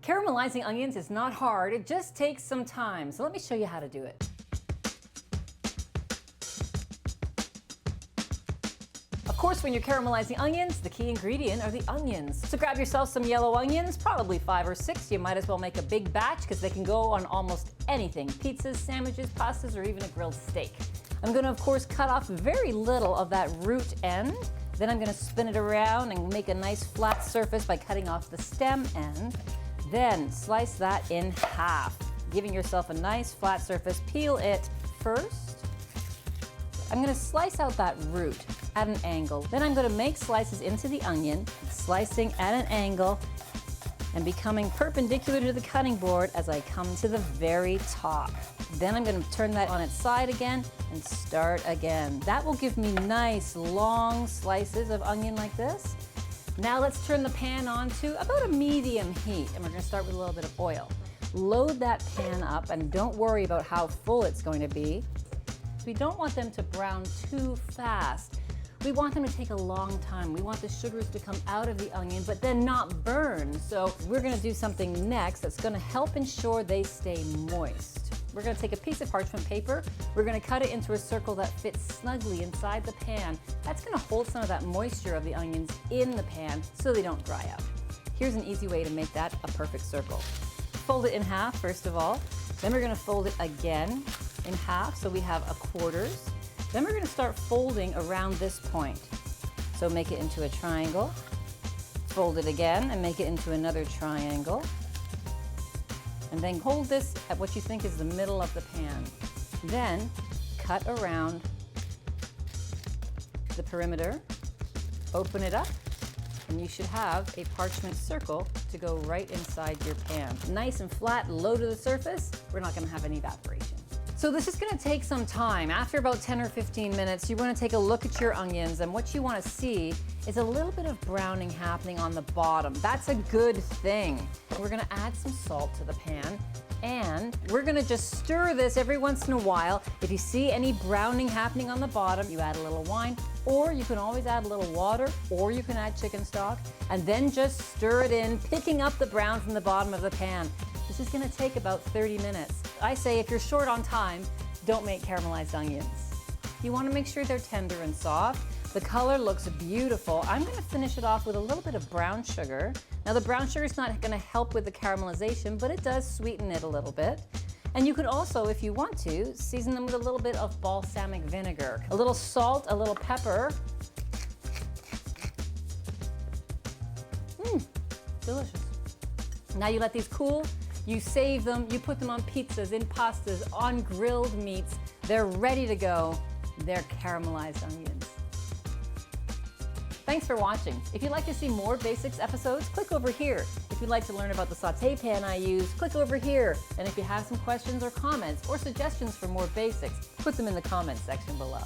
Caramelizing onions is not hard, it just takes some time. So let me show you how to do it. Of course, when you're caramelizing onions, the key ingredient are the onions. So grab yourself some yellow onions, probably 5 or 6. You might as well make a big batch because they can go on almost anything. Pizzas, sandwiches, pastas, or even a grilled steak. I'm going to, of course, cut off very little of that root end. Then I'm going to spin it around and make a nice flat surface by cutting off the stem end. Then slice that in half, giving yourself a nice flat surface. Peel it first. I'm going to slice out that root at an angle. Then I'm going to make slices into the onion, slicing at an angle and becoming perpendicular to the cutting board as I come to the very top. Then I'm going to turn that on its side again and start again. That will give me nice long slices of onion like this. Now let's turn the pan on to about a medium heat, and we're going to start with a little bit of oil. Load that pan up and don't worry about how full it's going to be. We don't want them to brown too fast. We want them to take a long time. We want the sugars to come out of the onion, but then not burn. So we're going to do something next that's going to help ensure they stay moist. We're going to take a piece of parchment paper. We're going to cut it into a circle that fits snugly inside the pan. That's going to hold some of that moisture of the onions in the pan so they don't dry out. Here's an easy way to make that a perfect circle. Fold it in half, first of all. Then we're going to fold it again in half so we have a quarters. Then we're going to start folding around this point. So make it into a triangle, fold it again and make it into another triangle. And then hold this at what you think is the middle of the pan. Then cut around the perimeter, open it up, and you should have a parchment circle to go right inside your pan. Nice and flat, low to the surface. We're not going to have any evaporation. So this is going to take some time. After about 10 or 15 minutes, you want to take a look at your onions, and what you want to see is a little bit of browning happening on the bottom. That's a good thing. We're going to add some salt to the pan, and we're going to just stir this every once in a while. If you see any browning happening on the bottom, you add a little wine, or you can always add a little water, or you can add chicken stock, and then just stir it in, picking up the brown from the bottom of the pan. This is going to take about 30 minutes. I say if you're short on time, don't make caramelized onions. You want to make sure they're tender and soft. The color looks beautiful. I'm going to finish it off with a little bit of brown sugar. Now the brown sugar is not going to help with the caramelization, but it does sweeten it a little bit. And you could also, if you want to, season them with a little bit of balsamic vinegar. A little salt, a little pepper. Delicious. Now you let these cool. You save them, you put them on pizzas, in pastas, on grilled meats. They're ready to go. They're caramelized onions. Thanks for watching. If you'd like to see more basics episodes, click over here. If you'd like to learn about the sauté pan I use, click over here. And if you have some questions or comments or suggestions for more basics, put them in the comments section below.